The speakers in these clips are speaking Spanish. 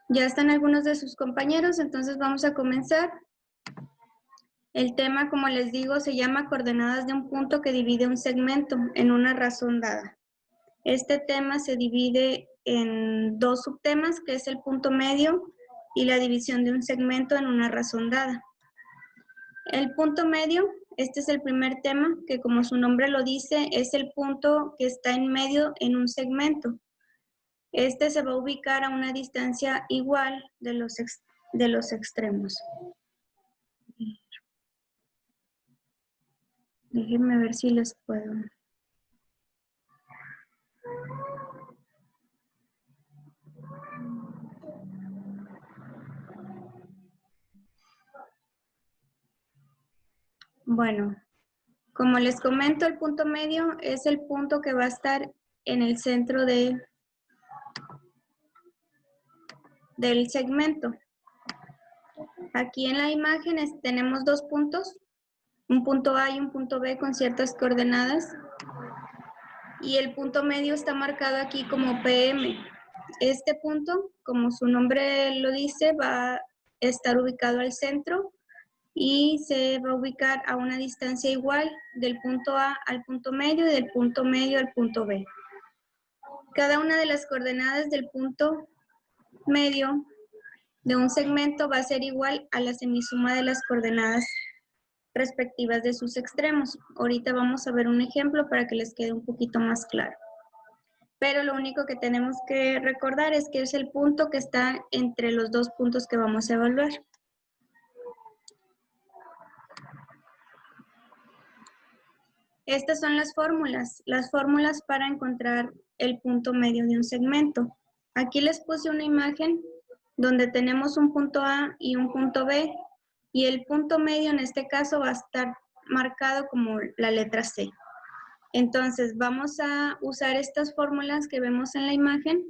Ya están algunos de sus compañeros, entonces vamos a comenzar. El tema, como les digo, se llama coordenadas de un punto que divide un segmento en una razón dada. Este tema se divide en dos subtemas, que es el punto medio y la división de un segmento en una razón dada. El punto medio, este es el primer tema, que como su nombre lo dice, es el punto que está en medio en un segmento. Este se va a ubicar a una distancia igual de los extremos. Déjenme ver si les puedo. Bueno, como les comento, el punto medio es el punto que va a estar en el centro del segmento. Aquí en la imagen tenemos dos puntos, un punto A y un punto B con ciertas coordenadas. Y el punto medio está marcado aquí como PM. Este punto, como su nombre lo dice, va a estar ubicado al centro y se va a ubicar a una distancia igual del punto A al punto medio y del punto medio al punto B. Cada una de las coordenadas del punto medio de un segmento va a ser igual a la semisuma de las coordenadas respectivas de sus extremos. Ahorita vamos a ver un ejemplo para que les quede un poquito más claro. Pero lo único que tenemos que recordar es que es el punto que está entre los dos puntos que vamos a evaluar. Estas son las fórmulas para encontrar el punto medio de un segmento. Aquí les puse una imagen donde tenemos un punto A y un punto B, y el punto medio en este caso va a estar marcado como la letra C. Entonces vamos a usar estas fórmulas que vemos en la imagen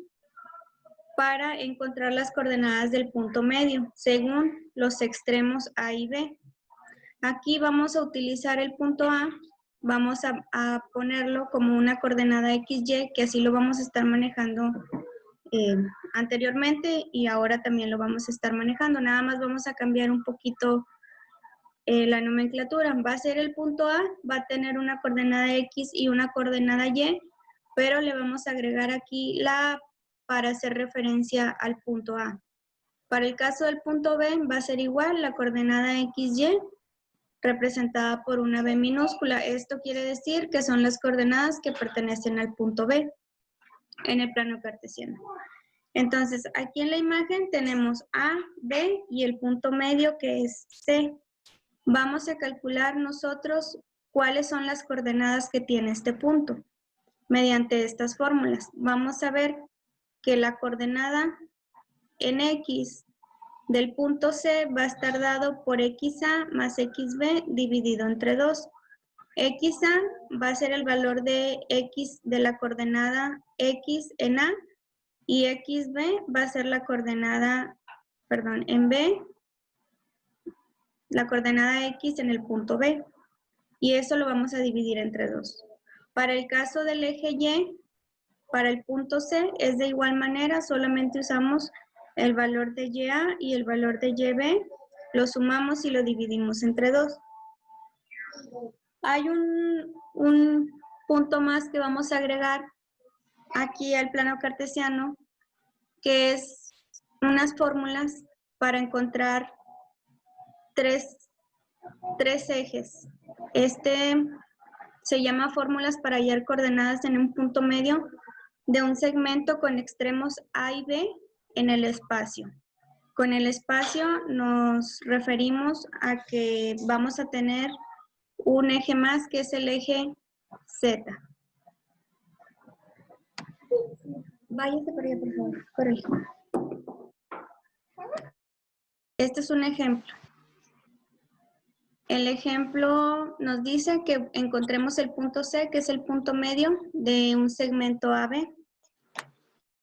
para encontrar las coordenadas del punto medio, según los extremos A y B. Aquí vamos a utilizar el punto A, vamos a ponerlo como una coordenada XY, que así lo vamos a estar manejando anteriormente y ahora también lo vamos a estar manejando. Nada más vamos a cambiar un poquito la nomenclatura. Va a ser el punto A, va a tener una coordenada X y una coordenada Y, pero le vamos a agregar aquí la A para hacer referencia al punto A. Para el caso del punto B va a ser igual, la coordenada XY representada por una B minúscula. Esto quiere decir que son las coordenadas que pertenecen al punto B en el plano cartesiano. Entonces, aquí en la imagen tenemos A, B y el punto medio que es C. Vamos a calcular nosotros cuáles son las coordenadas que tiene este punto mediante estas fórmulas. Vamos a ver que la coordenada en X del punto C va a estar dado por XA más XB dividido entre 2. XA va a ser el valor de X de la coordenada X en A y XB va a ser la coordenada, en B, la coordenada X en el punto B. Y eso lo vamos a dividir entre 2. Para el caso del eje Y, para el punto C es de igual manera, solamente usamos el valor de YA y el valor de YB, lo sumamos y lo dividimos entre 2. Hay un punto más que vamos a agregar aquí al plano cartesiano, que es unas fórmulas para encontrar tres ejes. Este se llama fórmulas para hallar coordenadas en un punto medio de un segmento con extremos A y B en el espacio. Con el espacio nos referimos a que vamos a tener un eje más que es el eje Z. Váyase por allá, por favor. Correcto. Este es un ejemplo. El ejemplo nos dice que encontremos el punto C, que es el punto medio de un segmento AB.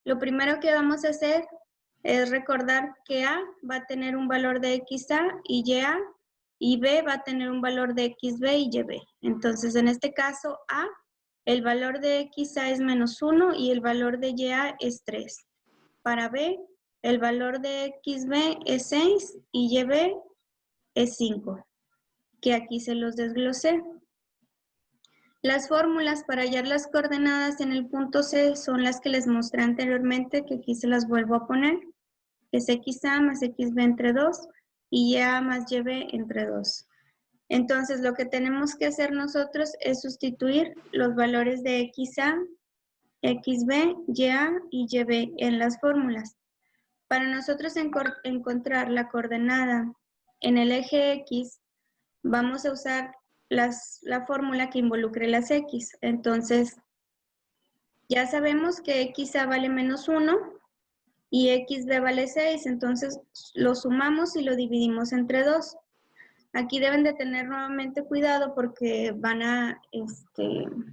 Lo primero que vamos a hacer es recordar que A va a tener un valor de XA y YA, y B va a tener un valor de XB y YB. Entonces, en este caso, A, el valor de XA es -1 y el valor de YA es 3. Para B, El valor de XB es 6 y YB es 5, que aquí se los desglosé. Las fórmulas para hallar las coordenadas en el punto C son las que les mostré anteriormente, que aquí se las vuelvo a poner, que es XA más XB entre 2 y YA más YB entre 2. Entonces, lo que tenemos que hacer nosotros es sustituir los valores de XA, XB, YA y YB en las fórmulas. Para nosotros encontrar la coordenada en el eje X, vamos a usar la fórmula que involucre las X. Entonces, ya sabemos que XA vale menos 1 y XB vale 6, entonces lo sumamos y lo dividimos entre 2. Aquí deben de tener nuevamente cuidado porque van a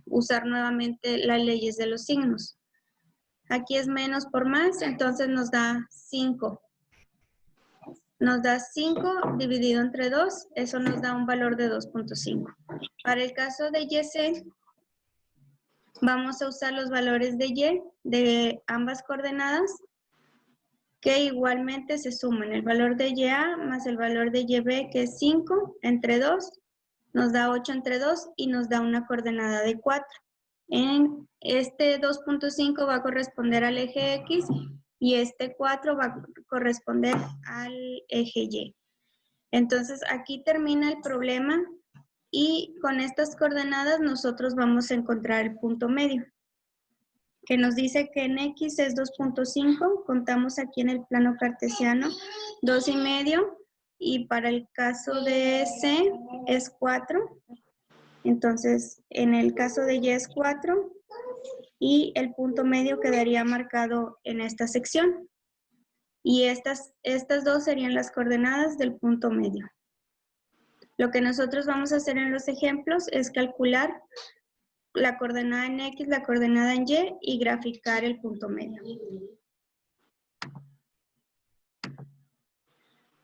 usar nuevamente las leyes de los signos. Aquí es menos por más, entonces nos da 5. Nos da 5 dividido entre 2, eso nos da un valor de 2.5. Para el caso de YC, vamos a usar los valores de Y de ambas coordenadas, que igualmente se suman. El valor de YA más el valor de YB, que es 5 entre 2, nos da 8 entre 2 y nos da una coordenada de 4. En este 2.5 va a corresponder al eje X y este 4 va a corresponder al eje Y. Entonces, aquí termina el problema y con estas coordenadas nosotros vamos a encontrar el punto medio, que nos dice que en X es 2.5, contamos aquí en el plano cartesiano 2,5, y para el caso de C es 4, entonces en el caso de Y es 4, y el punto medio quedaría marcado en esta sección. Y estas dos serían las coordenadas del punto medio. Lo que nosotros vamos a hacer en los ejemplos es calcular la coordenada en X, la coordenada en Y y graficar el punto medio.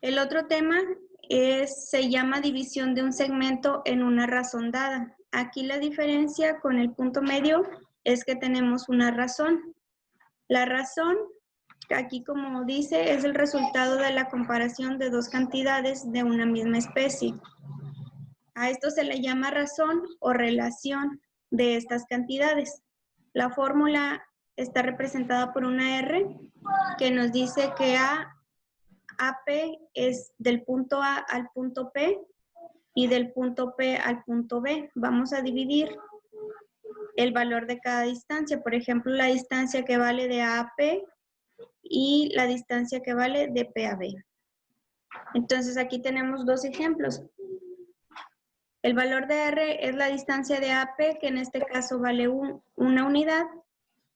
El otro tema se llama división de un segmento en una razón dada. Aquí la diferencia con el punto medio es que tenemos una razón. La razón, aquí como dice, es el resultado de la comparación de dos cantidades de una misma especie. A esto se le llama razón o relación de estas cantidades. La fórmula está representada por una R que nos dice que AP es del punto A al punto P y del punto P al punto B. Vamos a dividir el valor de cada distancia. Por ejemplo, la distancia que vale de A a P y la distancia que vale de P a B. Entonces, aquí tenemos dos ejemplos. El valor de R es la distancia de AP, que en este caso vale una unidad,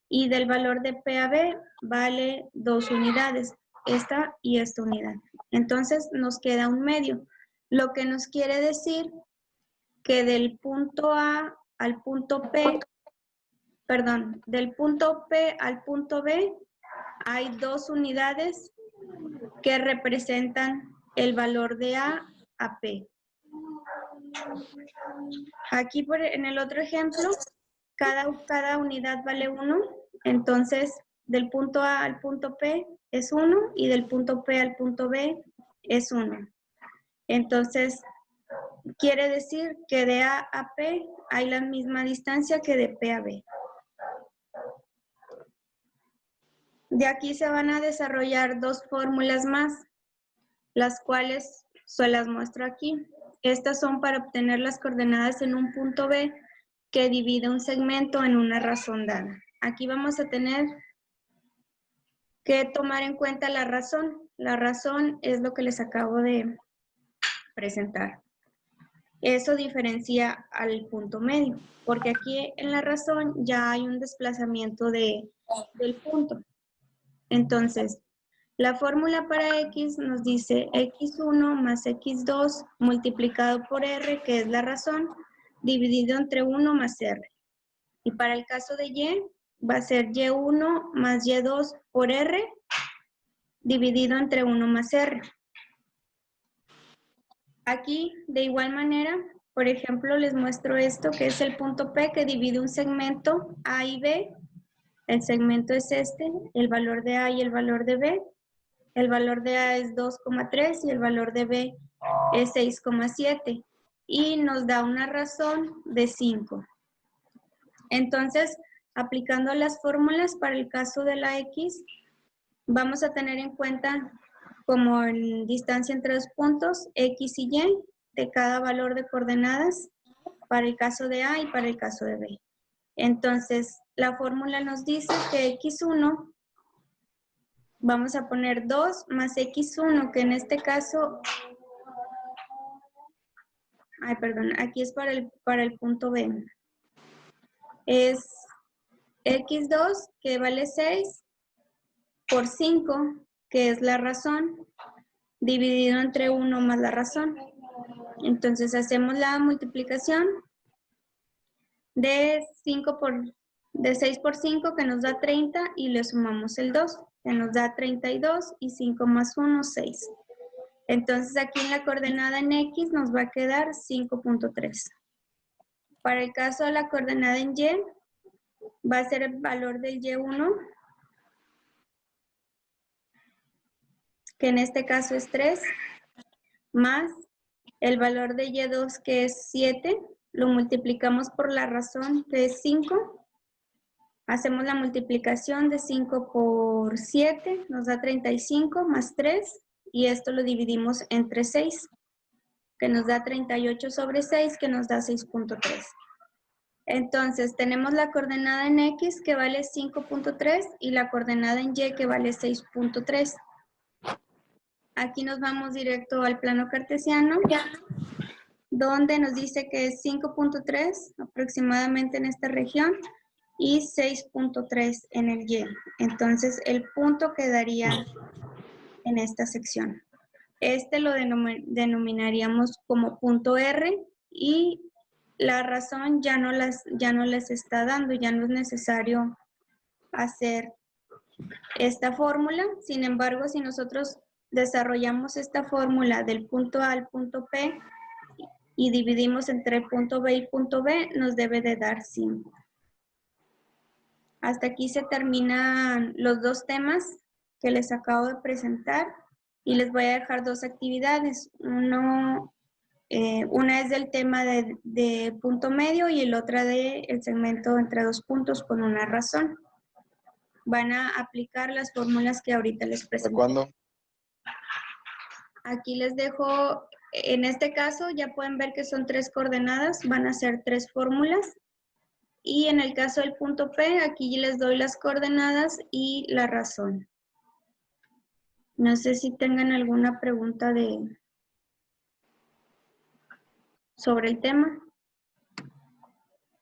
y del valor de P a B vale 2 unidades, esta y esta unidad. Entonces, nos queda un medio, lo que nos quiere decir que del punto A al punto P, perdón, del punto P al punto B hay 2 unidades que representan el valor de A a P. Aquí en el otro ejemplo, cada unidad vale 1, entonces del punto A al punto P es 1 y del punto P al punto B es 1. Entonces, quiere decir que de A a P hay la misma distancia que de P a B. De aquí se van a desarrollar dos fórmulas más, las cuales se las muestro aquí. Estas son para obtener las coordenadas en un punto B que divide un segmento en una razón dada. Aquí vamos a tener que tomar en cuenta la razón. La razón es lo que les acabo de presentar. Eso diferencia al punto medio, porque aquí en la razón ya hay un desplazamiento del punto. Entonces, la fórmula para X nos dice X1 más X2 multiplicado por R, que es la razón, dividido entre 1 más R. Y para el caso de Y, va a ser Y1 más Y2 por R, dividido entre 1 más R. Aquí, de igual manera, por ejemplo, les muestro esto, que es el punto P, que divide un segmento A y B. El segmento es este, el valor de A y el valor de B. El valor de A es 2,3 y el valor de B es 6,7 y nos da una razón de 5. Entonces, aplicando las fórmulas para el caso de la X, vamos a tener en cuenta como en distancia entre dos puntos, X y Y de cada valor de coordenadas para el caso de A y para el caso de B. Entonces, la fórmula nos dice que X1, vamos a poner 2 más X1, que en este caso, aquí es para el punto B. Es X2, que vale 6, por 5, que es la razón, dividido entre 1 más la razón. Entonces, hacemos la multiplicación de 6 por 5, que nos da 30, y le sumamos el 2, que nos da 32, y 5 más 1, 6. Entonces, aquí en la coordenada en X nos va a quedar 5.3. Para el caso de la coordenada en Y, va a ser el valor del Y1, que en este caso es 3, más el valor de Y2, que es 7, lo multiplicamos por la razón, que es 5. Hacemos la multiplicación de 5 por 7, nos da 35, más 3, y esto lo dividimos entre 6, que nos da 38 sobre 6, que nos da 6.3. Entonces, tenemos la coordenada en X, que vale 5.3, y la coordenada en Y, que vale 6.3. Aquí nos vamos directo al plano cartesiano, donde nos dice que es 5.3 aproximadamente en esta región y 6.3 en el Y. Entonces, el punto quedaría en esta sección. Este lo denominaríamos como punto R, y la razón ya no les está dando, ya no es necesario hacer esta fórmula. Sin embargo, si nosotros desarrollamos esta fórmula del punto A al punto P y dividimos entre punto B y punto B, nos debe de dar 5. Hasta aquí se terminan los dos temas que les acabo de presentar, y les voy a dejar dos actividades. Una es del tema de punto medio y el otra del segmento entre dos puntos con una razón. Van a aplicar las fórmulas que ahorita les presenté. ¿Cuándo? Aquí les dejo, en este caso ya pueden ver que son 3 coordenadas, van a ser 3 fórmulas. Y en el caso del punto P, aquí les doy las coordenadas y la razón. No sé si tengan alguna pregunta sobre el tema.